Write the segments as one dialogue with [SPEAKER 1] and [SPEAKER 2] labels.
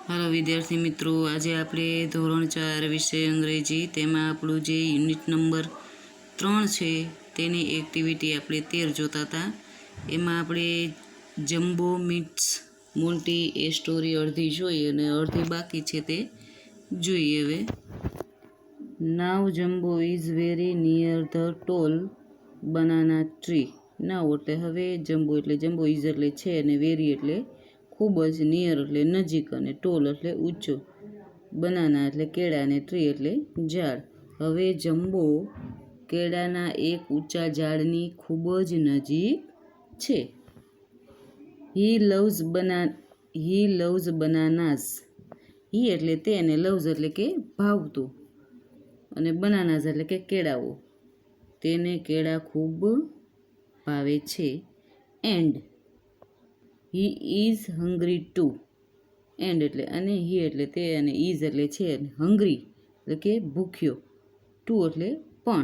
[SPEAKER 1] Hello विद्यार्थी मित्रों, आज आप धोरण 4 विषय अंग्रेजी तेमां आपणुं जे यूनिट नंबर 3 है तेनी एक्टिविटी आपणे 13 जोता था। एमां आपणे जम्बो मीट्स मोंटी ए स्टोरी अर्धी जोई अने अर्धी बाकी छे ते जोईए। हवे now jumbo is very near ध टोल बनाना ट्री। नाउ एटले हवे जम्बो एटले जम्बो इज एटले छे अने वेरी एटले खूब ज, नियर एटले नजीक अने टोल एटले ऊंचो, बनाना एटले केळा अने ट्री एटले झाड़। हवे जम्बो केळाना एक ऊंचा झाड़नी खूब ज नजीक छे। He loves bananas. ही एटले ते अने लव्स एटले के भावतो अने बनानास एटले के केळाओ। तेने केळा खूब भावे छे। And he is hungry too. And एटले अने ही एटले ते अने इज एटले छे, हंग्री एटले के भूख्यो, टू एटले पण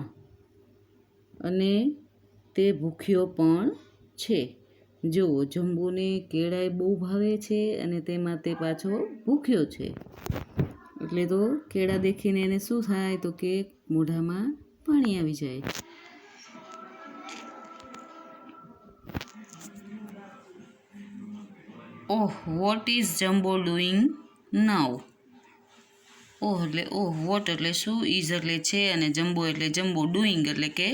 [SPEAKER 1] अने ते भूख्यो पण छे। जो जम्बोने केळाए बहु भावे छे अने तेमां ते पाछो भूख्यो छे। एटले तो केळा देखीने एने शुं थाय तो के मोढामां पाणी आवी जाय। Oh what is Jumbo doing now. Oh एटले ओह, वॉट एटले शुं, इज एटले छे अने जम्बो एटले जम्बो डूइंग एटले के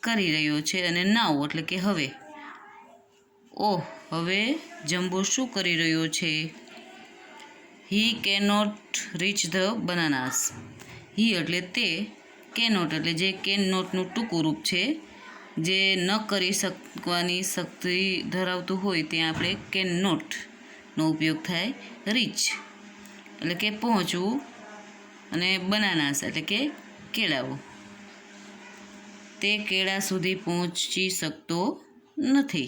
[SPEAKER 1] करी रह्यो छे अने नाउ एटले के हवे। ओह हवे जम्बो शुं करी रह्यो छे। ही केनोट रीच ध बनानास। ही एटले ते, केनोट एटले जे केन नोटनुं टूंकुं रूप छे, जे न करी शकवानी शक्ति धरावतुं होय त्यां आपणे केन नोटनो उपयोग थाय। रीच एटले के पहोंचવું अने बनानास एटले के केळाओ। ते केळा सुधी पहोंची शकतो नथी।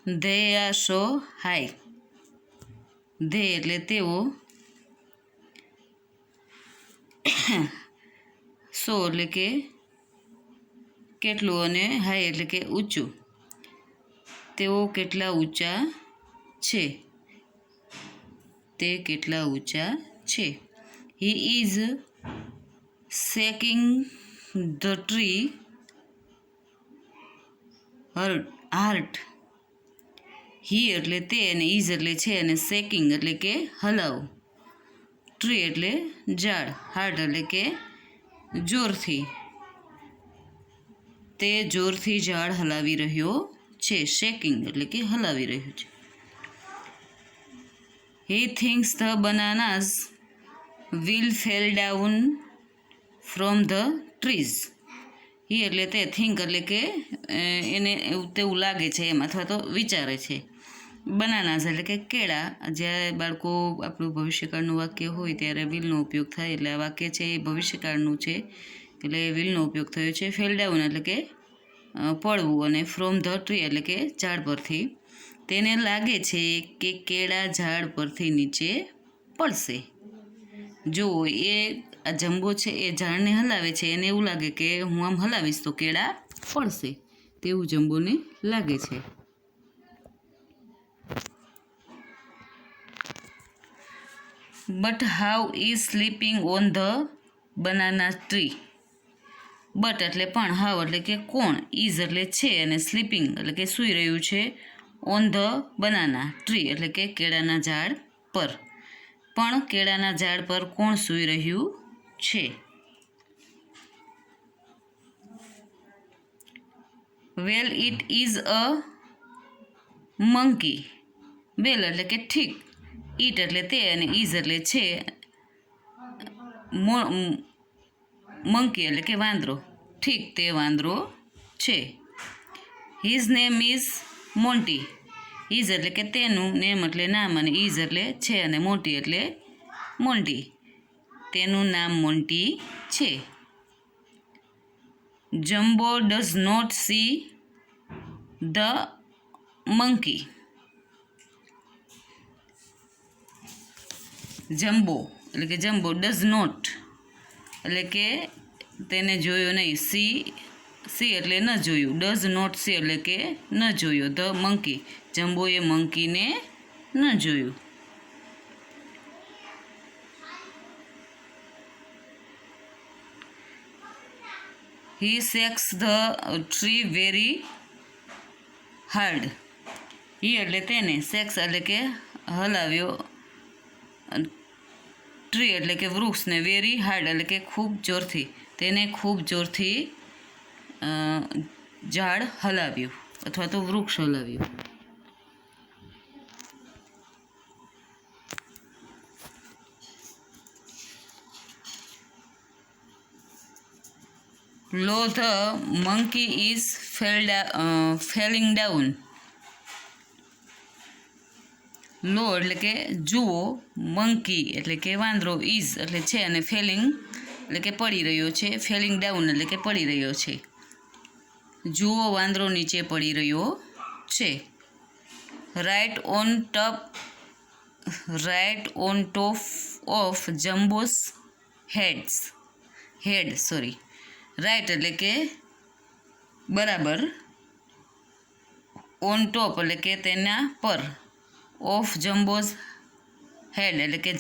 [SPEAKER 1] धे आर सो हाई। धे एटले तेओ, सो एटले के केटલું અને હાઈ એટલે કે ઊંચું। તેઓ કેટલા ઊંચા છે। તે કેટલા ઊંચા છે। He is shaking the tree hard. He એટલે તે અને is એટલે છે અને shaking એટલે કે હલાવ, ટ્રી એટલે ઝાડ, હાર્ડ એટલે કે જોરથી। તે જોરથી ઝાડ હલાવી રહ્યો છે। શેકિંગ એટલે કે હલાવી રહ્યો છે। He thinks the bananas will fall down from the trees. ही એટલે તે, થિંક એટલે કે એને તેવું લાગે છે એમ, અથવા તો વિચારે છે। બનાનાસ એટલે કે કેળા। જ્યારે બાળકો આપણું ભવિષ્યકાળનું વાક્ય હોય ત્યારે વિલનો ઉપયોગ થાય, એટલે આ વાક્ય છે એ ભવિષ્યકાળનું છે એટલે વિલનો ઉપયોગ થયો છે। ફેલ ડાઉન એટલે કે પડવું અને ફ્રોમ ધ ટ્રી એટલે કે ઝાડ પરથી। તેને લાગે છે કે કેળા ઝાડ પરથી નીચે પડશે। જો એ આ જમ્બો છે એ ઝાડને હલાવે છે, એને એવું લાગે કે હું આમ હલાવીશ તો કેળા પડશે, તેવું જમ્બોને લાગે છે। But how is sleeping on the banana tree. But એટલે પણ, હાવ એટલે કે કોણ, ઇઝ એટલે છે અને સ્લીપિંગ એટલે કે સૂઈ રહ્યું છે, ઓન ધ બનાના ટ્રી એટલે કે કેળાના ઝાડ પર। પણ કેળાના ઝાડ પર કોણ સૂઈ રહ્યું છે। Well it is a monkey. Well એટલે કે ઠીક, ઇટ એટલે તે અને ઇઝ એટલે છે, મંકી એટલે કે વાંદરો, ઠીક તે વાંદરો છે। His name is Monty. His એટલે કે તેનું, નેમ એટલે નામ અને ઇઝ એટલે છે અને મોન્ટી એટલે મોન્ટી, તેનું નામ મોન્ટી છે। Jumbo does not see the monkey. Jumbo એટલે કે જમ્બો, ડઝ નોટ એટલે કે તેને જોયો નહીં, સી સી એટલે ન જોયું, ડઝ નોટ સી એટલે કે ન જોયો. ધ મંકી, જમ્બોએ મંકીને ન જોયું. He shakes the tree very hard. He એટલે તેને, શેક્સ એટલે કે હલાવ્યો, ટ્રી એટલે કે વૃક્ષને, વેરી હાર્ડ એટલે કે ખૂબ જોરથી, તેને ખૂબ જોરથી ઝાડ હલાવ્યું અથવા તો વૃક્ષ હલાવ્યું. Lo the monkey is falling down. Lo એટલે કે જુઓ, મંકી એટલે કે વાંદરો, ઇઝ એટલે છે અને ફેલિંગ એટલે કે પડી રહ્યો છે, ફેલિંગ ડાઉન એટલે કે પડી રહ્યો છે. જુઓ વાંદરો નીચે પડી રહ્યો છે. Right on top of Jumbo's head. Right એટલે કે બરાબર, ઓન ટોપ એટલે કે તેના પર, ઓફ જમ્બોઝ હેડ એટલે કે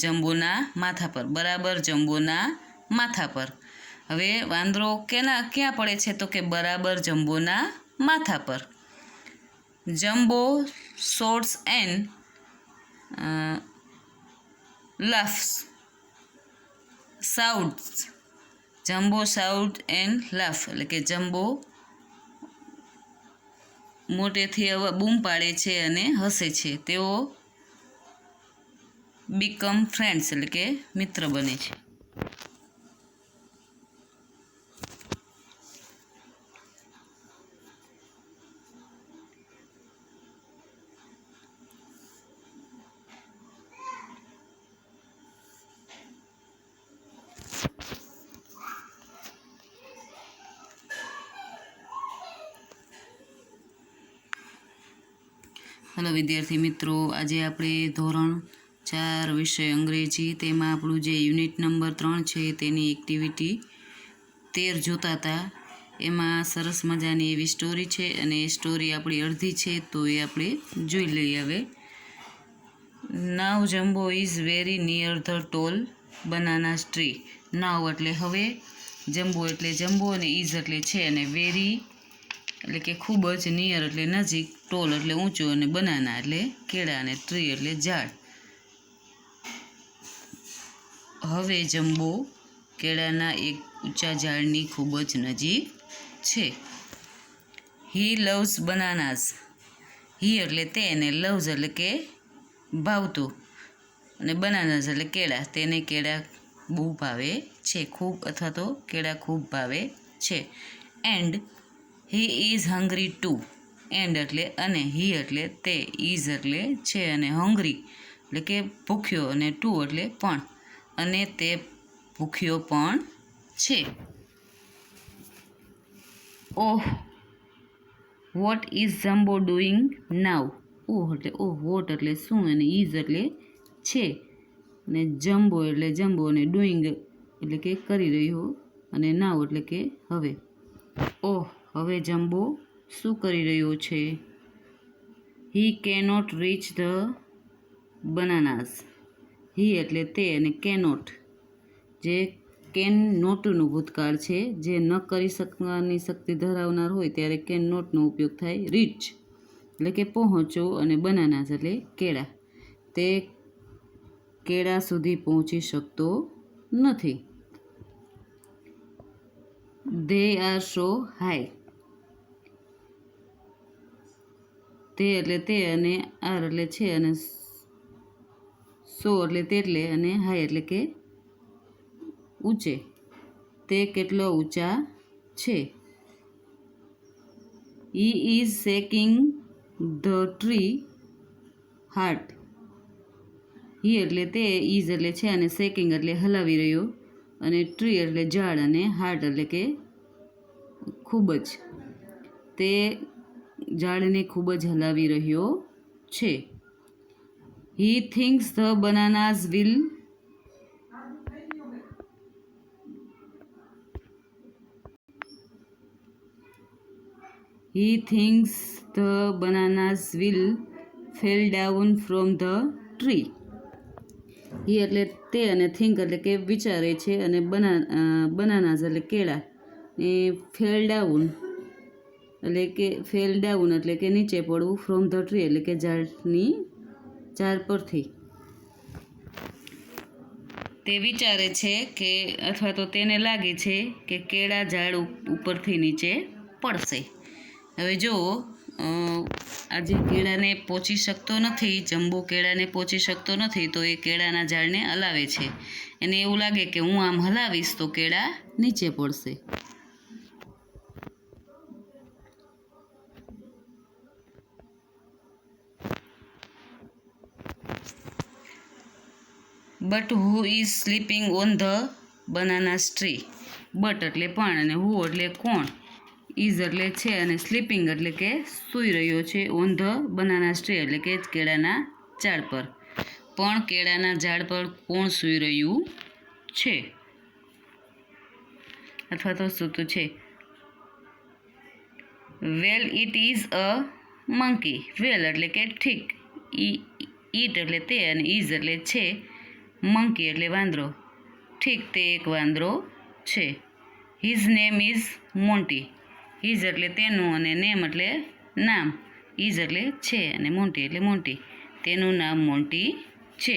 [SPEAKER 1] જમ્બોના માથા પર, બરાબર જમ્બોના માથા પર. હવે વાંદરો ક્યાં પડે છે? તો કે બરાબર જમ્બોના માથા પર. Jumbo shouts and laughs. Sounds, Jumbo sound and laugh એટલે કે જમ્બો મોટેથી બૂમ પાડે છે અને હસે છે. તેઓ બીકમ ફ્રેન્ડ્સ એટલે કે મિત્ર બને છે. હલો વિદ્યાર્થી મિત્રો, આજે આપણે ધોરણ 4 વિષય અંગ્રેજી, તેમાં આપણું જે યુનિટ નંબર 3 છે તેની એક્ટિવિટી 13 જોતા હતા. એમાં સરસ મજાની એવી સ્ટોરી છે અને એ સ્ટોરી આપણી અડધી છે, તો એ આપણે જોઈ લઈએ. હવે now Jumbo is very near the tall banana tree. Now એટલે હવે, જમ્બો એટલે જમ્બો અને ઇઝ એટલે છે અને વેરી એટલે કે ખૂબ જ, નિયર એટલે નજીક, ટોલ એટલે ઊંચું અને બનાના એટલે કેળા અને ટ્રી એટલે ઝાડ. હવે જમ્બો કેળાના એક ઊંચા ઝાડની ખૂબ જ નજીક છે. હી લવ્સ બનાનાસ. હી એટલે તે અને લવ્સ એટલે કે ભાવતું અને બનાનાસ એટલે કેળા, તેને કેળા બહુ ભાવે છે, ખૂબ અથવા તો કેળા ખૂબ ભાવે છે. And he is hungry too. And એટલે અને, હી એટલે તે, ઇઝ એટલે છે અને હંગ્રી એટલે કે ભૂખ્યો અને ટુ એટલે પણ, અને તે ભૂખ્યો પણ છે. ઓહ વોટ ઇઝ જમ્બો ડુઈંગ નાવ. ઓહ એટલે વોટ એટલે શું અને ઇઝ એટલે છે અને જમ્બો એટલે જમ્બો અને ડુઈંગ એટલે કે કરી રહ્યો અને નાવ એટલે કે હવે. ઓહ હવે જમ્બો શું કરી રહ્યો છે? He cannot reach the bananas. He એટલે તે અને કેનોટ જે કેન નોટનું ભૂતકાળ છે, જે ન કરી શકવાની શક્તિ ધરાવનાર હોય ત્યારે કેન નોટનો ઉપયોગ થાય. રીચ એટલે કે પહોંચો અને બનાનાસ એટલે કેળા, તે કેળા સુધી પહોંચી શકતો નથી. They are so high. તે એટલે તે અને આર એટલે છે અને સો એટલે તેટલે અને હાઈ એટલે કે ઊંચે, તે કેટલો ઊંચા છે. He is shaking the tree hard. He એટલે તે, ઇઝ એટલે છે અને શેકિંગ એટલે હલાવી રહ્યો અને ટ્રી એટલે ઝાડ અને હાર્ડ એટલે કે ખૂબ જ, તે ઝાડને ખૂબ જ હલાવી રહ્યો છે. He thinks the bananas will he thinks the bananas will fall down from the tree. He એટલે તે અને થિંક એટલે કે વિચારે છે અને બનાનાસ એટલે કેળા ને ફેલ ડાઉન એટલે કે નીચે પડવું ફ્રોમ ધ ટ્રી એટલે કે ઝાડ પરથી. તે વિચારે છે કે અથવા તો તેને લાગે છે કે કેળા ઝાડ ઉપરથી નીચે પડશે. હવે જુઓ આજે કેળાને પહોંચી શકતો નથી, જમ્બો કેળાને પહોંચી શકતો નથી, તો એ કેળાના ઝાડને હલાવે છે. એને એવું લાગે કે હું આમ હલાવીશ તો કેળા નીચે પડશે. But who is sleeping on the બનાનાસ tree. But એટલે પણ અને હુ એટલે કોણ, ઇઝ એટલે છે અને સ્લીપિંગ એટલે કે સૂઈ રહ્યો છે, ઓન ધ બનાનાસ ટ્રી એટલે કે કેળાના ઝાડ પર. પણ કેળાના ઝાડ પર કોણ સૂઈ રહ્યું છે અથવા તો સૂતું છે? Well it is a monkey. Well એટલે કે ઠીક, ઇટ એટલે તે અને ઇઝ એટલે છે, મંકી એટલે વાંદરો. ઠીક તે એક વાંદરો છે. His name is Monty. His એટલે તેનું અને નેમ એટલે નામ, ઇઝ એટલે છે અને મોન્ટી એટલે મોન્ટી. તેનું નામ મોન્ટી છે.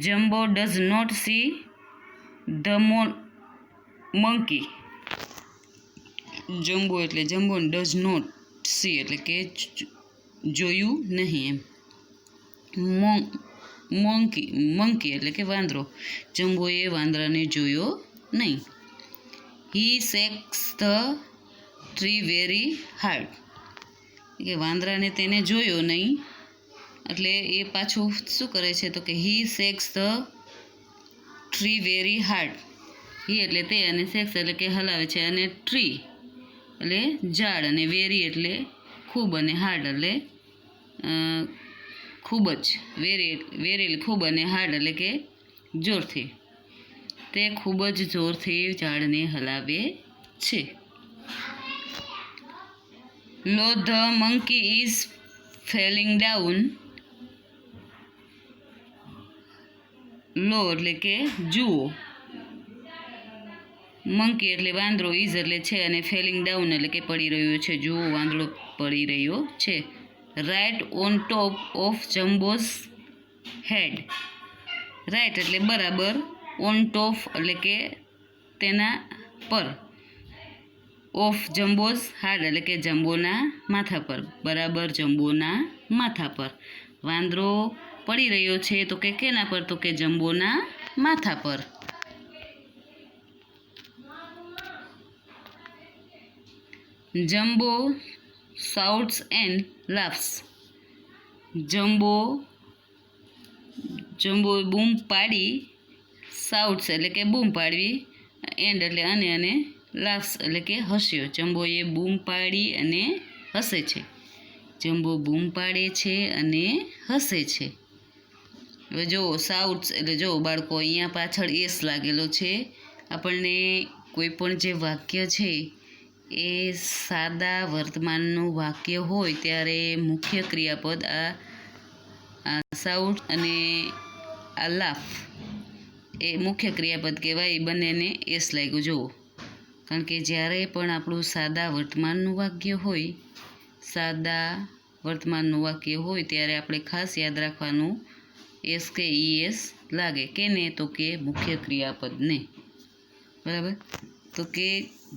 [SPEAKER 1] Jumbo does not see the monkey. Jumbo એટલે જમ્બો, ડઝ નોટ સી એટલે કે જોયું નહીં એમ. મંકી એટલે કે વાંદરો. જમ્બોએ વાંદરાને જોયો નહીં. He shakes the tree very hard. કે વાંદરાને તેને જોયો નહીં એટલે એ પાછું શું કરે છે તો કે he shakes the tree very hard. He એટલે તે અને શેક્સ એટલે કે હલાવે છે અને ટ્રી એટલે ઝાડ અને વેરી એટલે ખૂબ અને હાર્ડ એટલે ખૂબ જ. વેરી ખૂબ અને હાર્ડ એટલે કે જોરથી. તે ખૂબ જ જોરથી ઝાડને હલાવે છે. Lo the monkey is falling down. Lo એટલે કે જુઓ, મંકી એટલે વાંદરો, ઇઝ એટલે છે અને ફેલિંગ ડાઉન એટલે કે પડી રહ્યો છે. જુઓ વાંદરો પડી રહ્યો છે. Right on top of Jumbo's head. Right એટલે બરાબર, ઓન ટોપ એટલે કે તેના પર, ઓફ જમ્બોઝ હાર્ડ એટલે કે જમ્બોના માથા પર, બરાબર જમ્બોના માથા પર. વાંદરો પડી રહ્યો છે તો કે કેના પર, તો કે જમ્બોના માથા પર. Jumbo shouts and laughs. Jumbo બૂમ પાડી, શાઉટ્સ એટલે કે બૂમ પાડવી, એન્ડ એટલે અને લાફ્સ એટલે કે હસ્યો. જમ્બોએ બૂમ પાડી અને હસે છે. જમ્બો બૂમ પાડે છે અને હસે છે. હવે જુઓ શાઉટ્સ એટલે જુઓ બાળકો અહીંયા પાછળ એસ લાગેલો છે. આપણને કોઈ પણ જે વાક્ય છે એ સાદા વર્તમાનનું વાક્ય હોય ત્યારે મુખ્ય ક્રિયાપદ આ શાઉટ અને આ લાફ એ મુખ્ય ક્રિયાપદ કહેવાય. એ બંનેને એસ લાગ્યું જુઓ. કારણ કે જ્યારે પણ આપણું સાદા વર્તમાનનું વાક્ય હોય ત્યારે આપણે ખાસ યાદ રાખવાનું એસ કે ઈએસ લાગે. કેને? તો કે મુખ્ય ક્રિયાપદને. બરાબર. તો કે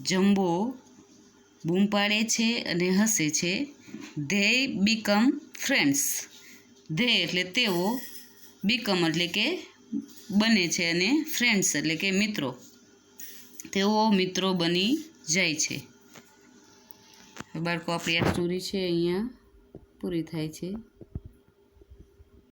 [SPEAKER 1] જમ્બો બૂમ પાડે છે અને હસે છે. They become friends. ધે એટલે તેઓ, બીકમ એટલે કે બને છે અને ફ્રેન્ડ્સ એટલે કે મિત્રો. તેઓ મિત્રો બની જાય છે. બાળકો આપણી આ સ્ટોરી છે અહીંયા પૂરી થાય છે.